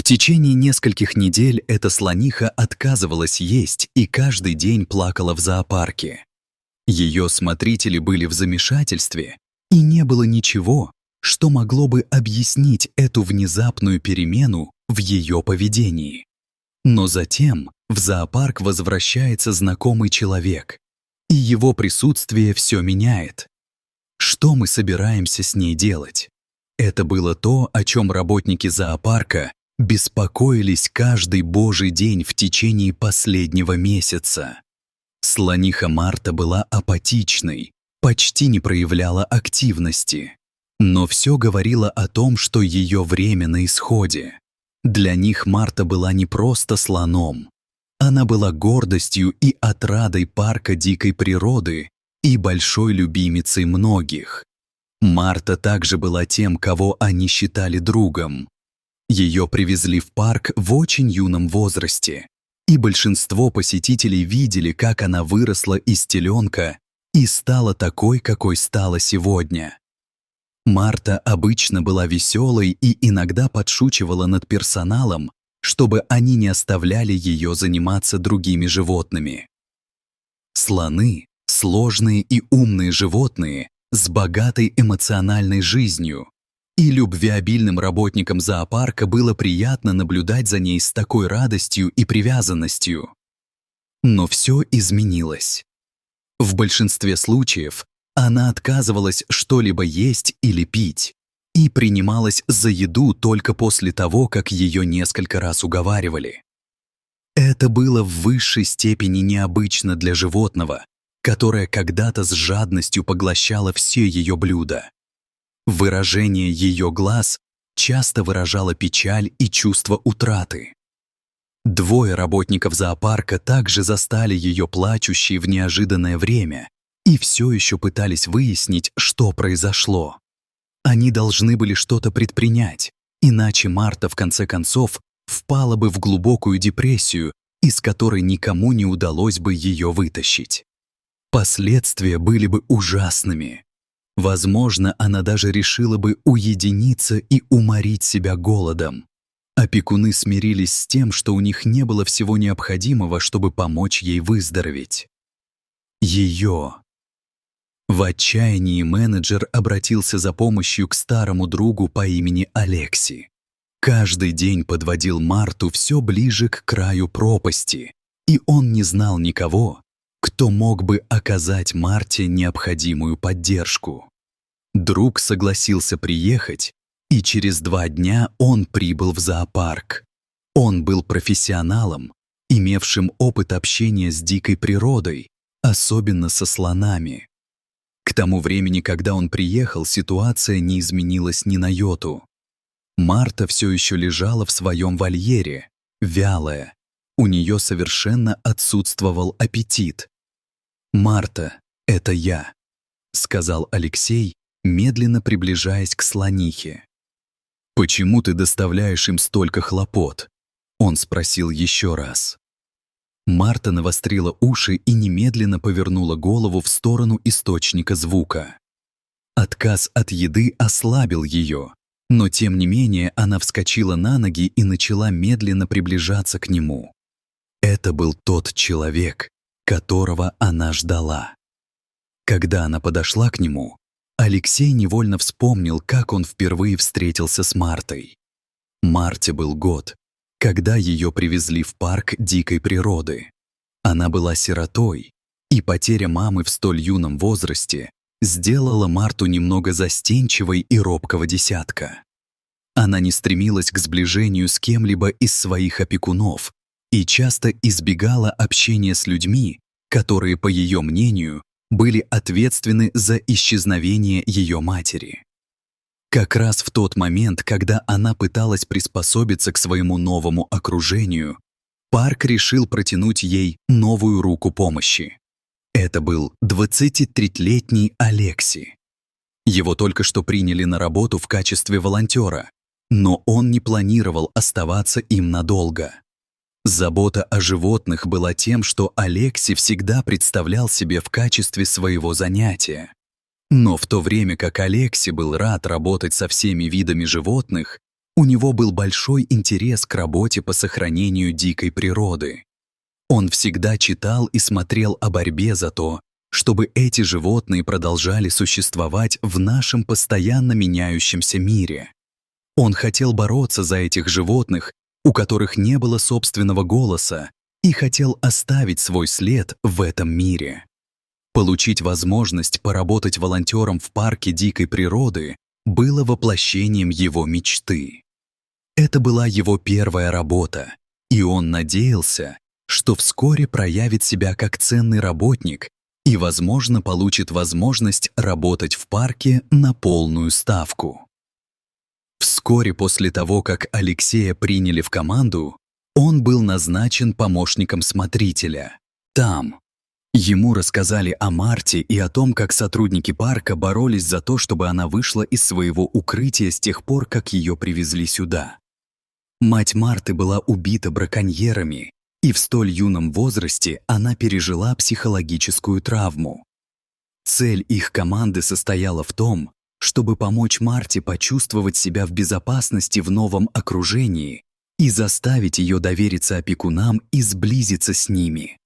течение нескольких недель эта слониха отказывалась есть и каждый день плакала в зоопарке. Ее смотрители были в замешательстве, и не было ничего, что могло бы объяснить эту внезапную перемену в ее поведении. Но затем в зоопарк возвращается знакомый человек, и его присутствие все меняет. Что мы собираемся с ней делать? Это было то, о чем работники зоопарка беспокоились каждый божий день в течение последнего месяца. Слониха Марта была апатичной, почти не проявляла активности. Но все говорило о том, что ее время на исходе. Для них Марта была не просто слоном. Она была гордостью и отрадой парка дикой природы и большой любимицей многих. Марта также была тем, кого они считали другом. Ее привезли в парк в очень юном возрасте, и большинство посетителей видели, как она выросла из теленка и стала такой, какой стала сегодня. Марта обычно была веселой и иногда подшучивала над персоналом, чтобы они не оставляли ее заниматься другими животными. Слоны — сложные и умные животные с богатой эмоциональной жизнью, и любвеобильным работникам зоопарка было приятно наблюдать за ней с такой радостью и привязанностью. Но все изменилось. В большинстве случаев она отказывалась что-либо есть или пить и принималась за еду только после того, как ее несколько раз уговаривали. Это было в высшей степени необычно для животного, которое когда-то с жадностью поглощало все ее блюда. Выражение ее глаз часто выражало печаль и чувство утраты. Двое работников зоопарка также застали ее плачущей в неожиданное время и все еще пытались выяснить, что произошло. Они должны были что-то предпринять, иначе Марта в конце концов впала бы в глубокую депрессию, из которой никому не удалось бы ее вытащить. Последствия были бы ужасными. Возможно, она даже решила бы уединиться и уморить себя голодом. Опекуны смирились с тем, что у них не было всего необходимого, чтобы помочь ей выздороветь. Ее. В отчаянии менеджер обратился за помощью к старому другу по имени Алекси. Каждый день подводил Марту все ближе к краю пропасти, и он не знал никого, кто мог бы оказать Марте необходимую поддержку. Друг согласился приехать, и через 2 дня он прибыл в зоопарк. Он был профессионалом, имевшим опыт общения с дикой природой, особенно со слонами. К тому времени, когда он приехал, ситуация не изменилась ни на йоту. Марта все еще лежала в своем вольере, вялая. У нее совершенно отсутствовал аппетит. «Марта, это я», — сказал Алексей, медленно приближаясь к слонихе. «Почему ты доставляешь им столько хлопот?» — он спросил еще раз. Марта навострила уши и немедленно повернула голову в сторону источника звука. Отказ от еды ослабил ее, но тем не менее она вскочила на ноги и начала медленно приближаться к нему. Это был тот человек, которого она ждала. Когда она подошла к нему, Алексей невольно вспомнил, как он впервые встретился с Мартой. Марте был год, когда ее привезли в парк дикой природы. Она была сиротой, и потеря мамы в столь юном возрасте сделала Марту немного застенчивой и робкого десятка. Она не стремилась к сближению с кем-либо из своих опекунов и часто избегала общения с людьми, которые, по ее мнению, были ответственны за исчезновение ее матери. Как раз в тот момент, когда она пыталась приспособиться к своему новому окружению, парк решил протянуть ей новую руку помощи. Это был 23-летний Алекси. Его только что приняли на работу в качестве волонтера, но он не планировал оставаться им надолго. Забота о животных была тем, что Алекси всегда представлял себе в качестве своего занятия. Но в то время как Алекси был рад работать со всеми видами животных, У него был большой интерес к работе по сохранению дикой природы. Он всегда читал и смотрел о борьбе за то, чтобы эти животные продолжали существовать в нашем постоянно меняющемся мире. Он хотел бороться за этих животных, у которых не было собственного голоса, и хотел оставить свой след в этом мире. Получить возможность поработать волонтером в парке дикой природы было воплощением его мечты. Это была его первая работа, и он надеялся, что вскоре проявит себя как ценный работник и, возможно, получит возможность работать в парке на полную ставку. Вскоре после того, как Алексея приняли в команду, он был назначен помощником смотрителя. Там ему рассказали о Марте и о том, как сотрудники парка боролись за то, чтобы она вышла из своего укрытия с тех пор, как ее привезли сюда. Мать Марты была убита браконьерами, и в столь юном возрасте она пережила психологическую травму. Цель их команды состояла в том, чтобы помочь Марте почувствовать себя в безопасности в новом окружении и заставить ее довериться опекунам и сблизиться с ними.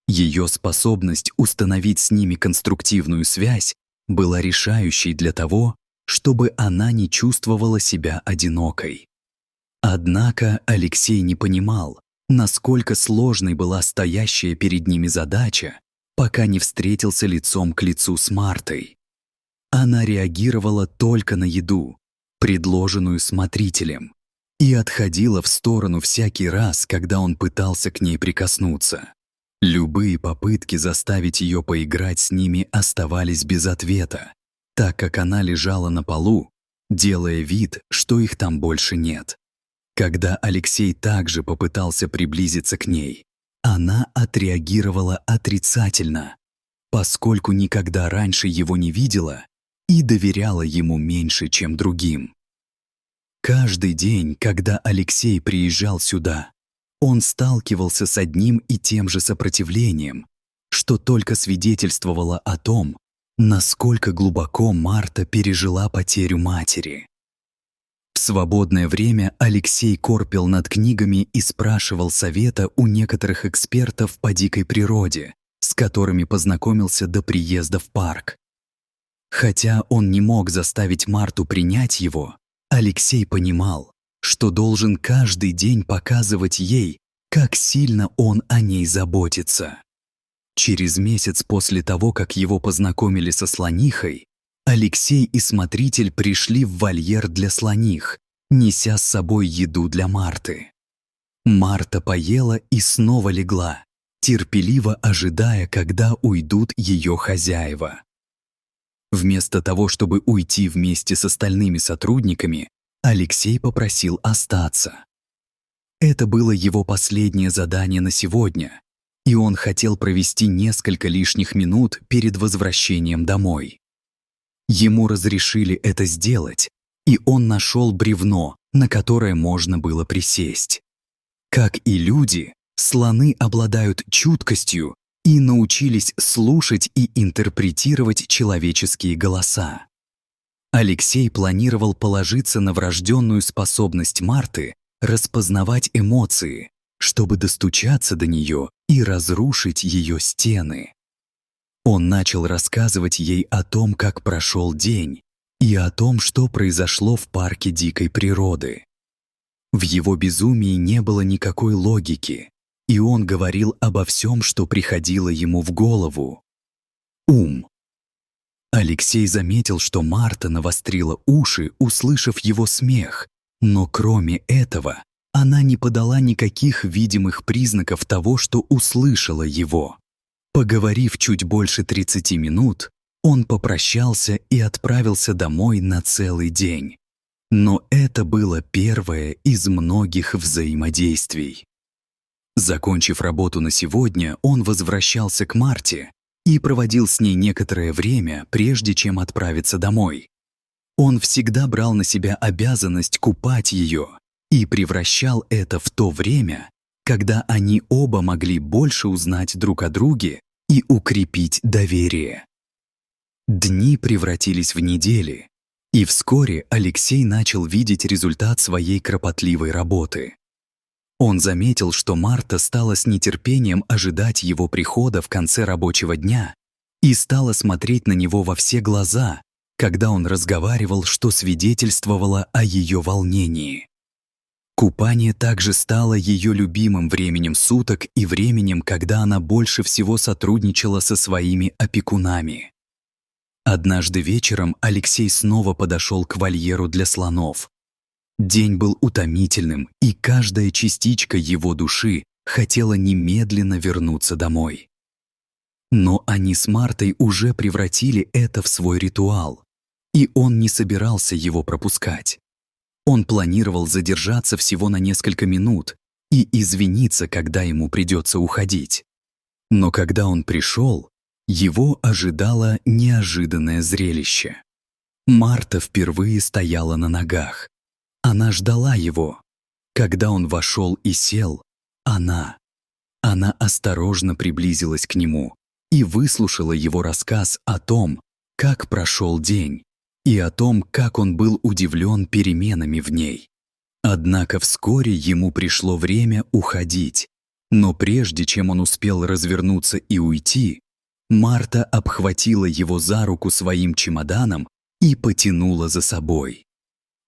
Ее способность установить с ними конструктивную связь была решающей для того, чтобы она не чувствовала себя одинокой. Однако Алексей не понимал, насколько сложной была стоящая перед ними задача, пока не встретился лицом к лицу с Мартой. Она реагировала только на еду, предложенную смотрителем, и отходила в сторону всякий раз, когда он пытался к ней прикоснуться. Любые попытки заставить ее поиграть с ними оставались без ответа, так как она лежала на полу, делая вид, что их там больше нет. Когда Алексей также попытался приблизиться к ней, она отреагировала отрицательно, поскольку никогда раньше его не видела и доверяла ему меньше, чем другим. Каждый день, когда Алексей приезжал сюда, он сталкивался с одним и тем же сопротивлением, что только свидетельствовало о том, насколько глубоко Марта пережила потерю матери. В свободное время Алексей корпел над книгами и спрашивал совета у некоторых экспертов по дикой природе, с которыми познакомился до приезда в парк. Хотя он не мог заставить Марту принять его, Алексей понимал, что должен каждый день показывать ей, как сильно он о ней заботится. Через месяц после того, как его познакомили со слонихой, Алексей и смотритель пришли в вольер для слоних, неся с собой еду для Марты. Марта поела и снова легла, терпеливо ожидая, когда уйдут ее хозяева. Вместо того, чтобы уйти вместе с остальными сотрудниками, Алексей попросил остаться. Это было его последнее задание на сегодня, и он хотел провести несколько лишних минут перед возвращением домой. Ему разрешили это сделать, и он нашел бревно, на которое можно было присесть. Как и люди, слоны обладают чуткостью и научились слушать и интерпретировать человеческие голоса. Алексей планировал положиться на врожденную способность Марты распознавать эмоции, чтобы достучаться до нее и разрушить ее стены. Он начал рассказывать ей о том, как прошел день, и о том, что произошло в парке дикой природы. В его безумии не было никакой логики, и он говорил обо всем, что приходило ему в голову. Ум. Алексей заметил, что Марта навострила уши, услышав его смех, но кроме этого она не подала никаких видимых признаков того, что услышала его. Поговорив чуть больше 30 минут, он попрощался и отправился домой на целый день. Но это было первое из многих взаимодействий. Закончив работу на сегодня, он возвращался к Марте и проводил с ней некоторое время, прежде чем отправиться домой. Он всегда брал на себя обязанность купать ее и превращал это в то время, когда они оба могли больше узнать друг о друге и укрепить доверие. Дни превратились в недели, И вскоре Алексей начал видеть результат своей кропотливой работы. Он заметил, что Марта стала с нетерпением ожидать его прихода в конце рабочего дня и стала смотреть на него во все глаза, когда он разговаривал, что свидетельствовало о ее волнении. Купание также стало ее любимым временем суток и временем, когда она больше всего сотрудничала со своими опекунами. Однажды вечером Алексей снова подошел к вольеру для слонов. День был утомительным, и каждая частичка его души хотела немедленно вернуться домой. Но они с Мартой уже превратили это в свой ритуал, и он не собирался его пропускать. Он планировал задержаться всего на несколько минут и извиниться, когда ему придется уходить. Но когда он пришел, его ожидало неожиданное зрелище. Марта впервые стояла на ногах. Она ждала его. Когда он вошел и сел, она осторожно приблизилась к нему и выслушала его рассказ о том, как прошел день, и о том, как он был удивлен переменами в ней. Однако вскоре ему пришло время уходить, но прежде чем он успел развернуться и уйти, Марта обхватила его за руку своим чемоданом и потянула за собой.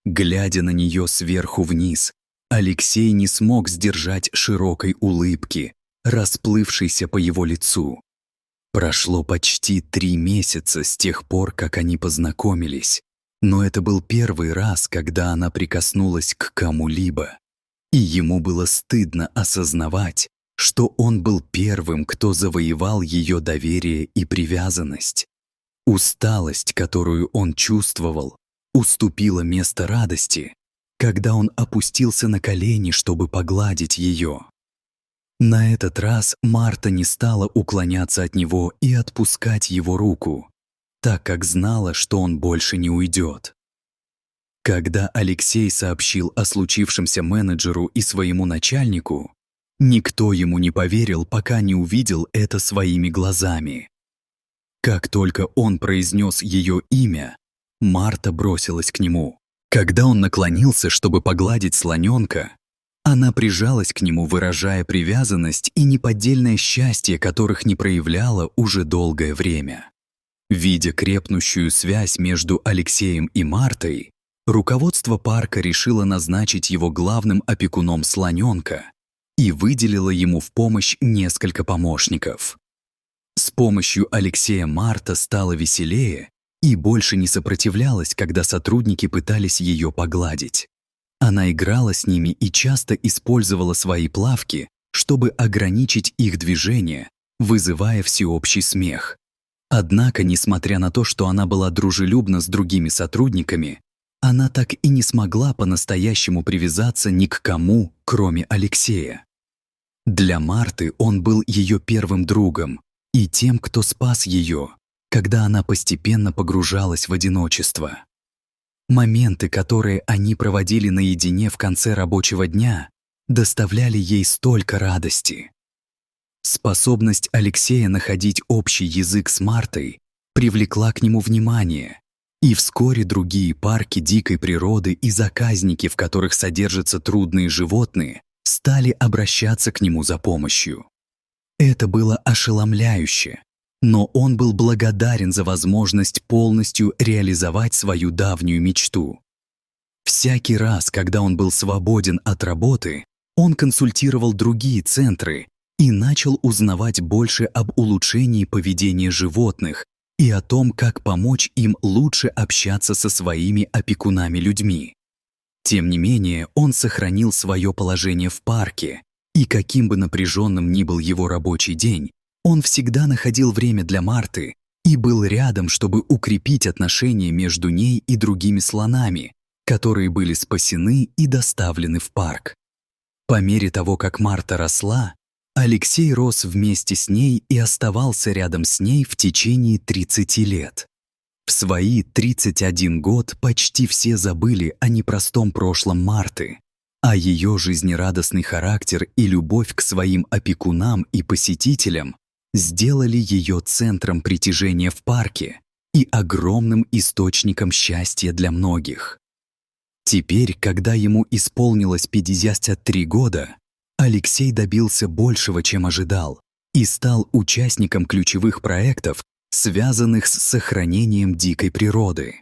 Глядя на нее сверху вниз, Алексей не смог сдержать широкой улыбки, расплывшейся по его лицу. Прошло почти 3 месяца с тех пор, как они познакомились, но это был первый раз, когда она прикоснулась к кому-либо, и ему было стыдно осознавать, что он был первым, кто завоевал ее доверие и привязанность. Усталость, которую он чувствовал, уступила место радости, когда он опустился на колени, чтобы погладить ее. На этот раз Марта не стала уклоняться от него и отпускать его руку, так как знала, что он больше не уйдет. Когда Алексей сообщил о случившемся менеджеру и своему начальнику, никто ему не поверил, пока не увидел это своими глазами. Как только он произнес ее имя, Марта бросилась к нему. Когда он наклонился, чтобы погладить слоненка, она прижалась к нему, выражая привязанность и неподдельное счастье, которых не проявляла уже долгое время. Видя крепнущую связь между Алексеем и Мартой, руководство парка решило назначить его главным опекуном слоненка и выделило ему в помощь несколько помощников. С помощью Алексея Марта стала веселее и больше не сопротивлялась, когда сотрудники пытались ее погладить. Она играла с ними и часто использовала свои плавки, чтобы ограничить их движение, вызывая всеобщий смех. Однако, несмотря на то, что она была дружелюбна с другими сотрудниками, она так и не смогла по-настоящему привязаться ни к кому, кроме Алексея. Для Марты он был ее первым другом и тем, кто спас ее, когда она постепенно погружалась в одиночество. Моменты, которые они проводили наедине в конце рабочего дня, доставляли ей столько радости. Способность Алексея находить общий язык с Мартой привлекла к нему внимание, и вскоре другие парки дикой природы и заказники, в которых содержатся трудные животные, стали обращаться к нему за помощью. Это было ошеломляюще, но он был благодарен за возможность полностью реализовать свою давнюю мечту. Всякий раз, когда он был свободен от работы, он консультировал другие центры и начал узнавать больше об улучшении поведения животных и о том, как помочь им лучше общаться со своими опекунами-людьми. Тем не менее, он сохранил свое положение в парке, и каким бы напряженным ни был его рабочий день, он всегда находил время для Марты и был рядом, чтобы укрепить отношения между ней и другими слонами, которые были спасены и доставлены в парк. По мере того, как Марта росла, Алексей рос вместе с ней и оставался рядом с ней в течение 30 лет. В свои 31 год почти все забыли о непростом прошлом Марты, а ее жизнерадостный характер и любовь к своим опекунам и посетителям сделали ее центром притяжения в парке и огромным источником счастья для многих. Теперь, когда ему исполнилось 53 года, Алексей добился большего, чем ожидал, и стал участником ключевых проектов, связанных с сохранением дикой природы.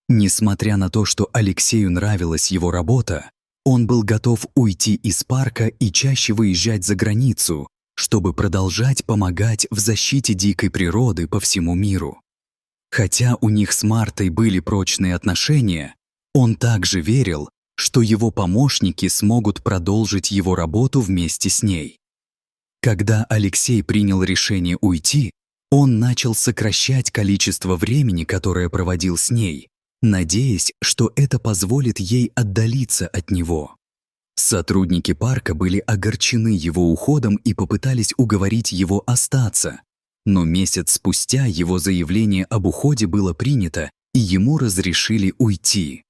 Несмотря на то, что Алексею нравилась его работа, он был готов уйти из парка и чаще выезжать за границу, чтобы продолжать помогать в защите дикой природы по всему миру. Хотя у них с Мартой были прочные отношения, он также верил, что его помощники смогут продолжить его работу вместе с ней. Когда Алексей принял решение уйти, он начал сокращать количество времени, которое проводил с ней, надеясь, что это позволит ей отдалиться от него. Сотрудники парка были огорчены его уходом и попытались уговорить его остаться, но месяц спустя его заявление об уходе было принято, и ему разрешили уйти.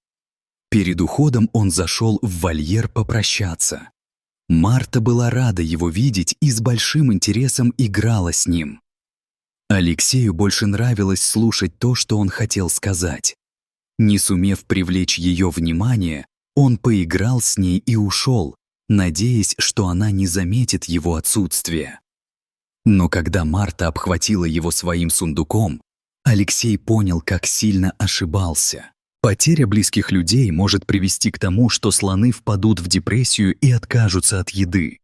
Перед уходом он зашел в вольер попрощаться. Марта была рада его видеть и с большим интересом играла с ним. Алексею больше нравилось слушать то, что он хотел сказать. Не сумев привлечь ее внимание, он поиграл с ней и ушел, надеясь, что она не заметит его отсутствие. Но когда Марта обхватила его своим сундуком, Алексей понял, как сильно ошибался. Потеря близких людей может привести к тому, что слоны впадут в депрессию и откажутся от еды.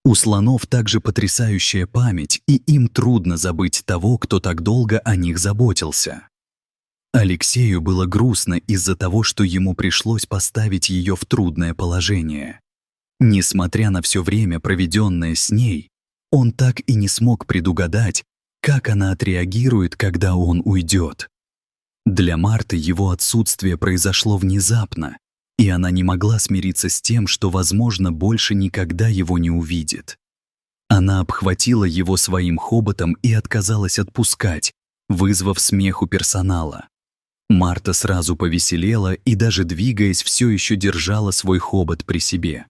У слонов также потрясающая память, и им трудно забыть того, кто так долго о них заботился. Алексею было грустно из-за того, что ему пришлось поставить ее в трудное положение. Несмотря на все время, проведенное с ней, он так и не смог предугадать, как она отреагирует, когда он уйдет. Для Марты его отсутствие произошло внезапно, и она не могла смириться с тем, что, возможно, больше никогда его не увидит. Она обхватила его своим хоботом и отказалась отпускать, вызвав смех у персонала. Марта сразу повеселела и, даже двигаясь, все еще держала свой хобот при себе.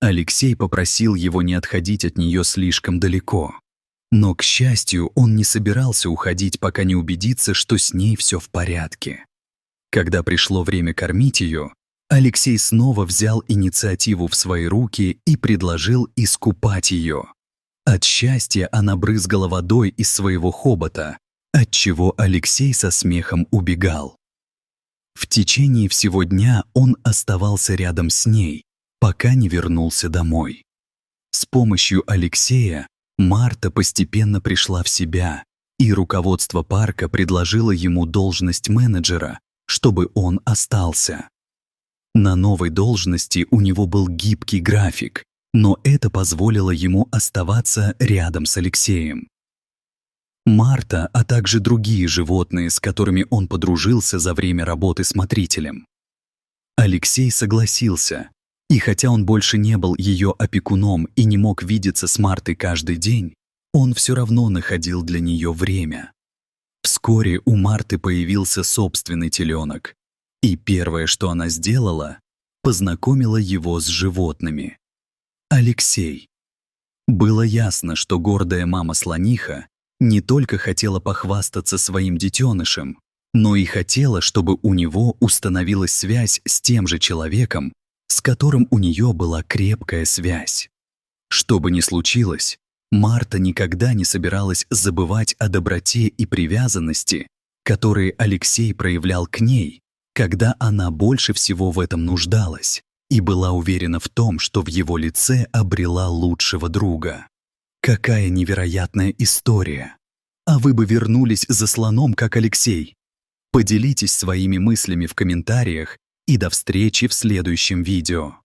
Алексей попросил его не отходить от нее слишком далеко. Но, к счастью, он не собирался уходить, пока не убедится, что с ней все в порядке. Когда пришло время кормить ее, Алексей снова взял инициативу в свои руки и предложил искупать ее. От счастья она брызгала водой из своего хобота, отчего Алексей со смехом убегал. В течение всего дня он оставался рядом с ней, пока не вернулся домой. С помощью Алексея Марта постепенно пришла в себя, и руководство парка предложило ему должность менеджера, чтобы он остался. На новой должности у него был гибкий график, но это позволило ему оставаться рядом с Алексеем. Марта, а также другие животные, с которыми он подружился за время работы смотрителем. Алексей согласился, и хотя он больше не был ее опекуном и не мог видеться с Мартой каждый день, он все равно находил для нее время. Вскоре у Марты появился собственный теленок, и первое, что она сделала, познакомила его с животными. Алексей. Было ясно, что гордая мама-слониха не только хотела похвастаться своим детенышем, но и хотела, чтобы у него установилась связь с тем же человеком, с которым у нее была крепкая связь. Что бы ни случилось, Марта никогда не собиралась забывать о доброте и привязанности, которые Алексей проявлял к ней, когда она больше всего в этом нуждалась, и была уверена в том, что в его лице обрела лучшего друга. Какая невероятная история! А вы бы вернулись за слоном, как Алексей? Поделитесь своими мыслями в комментариях и до встречи в следующем видео.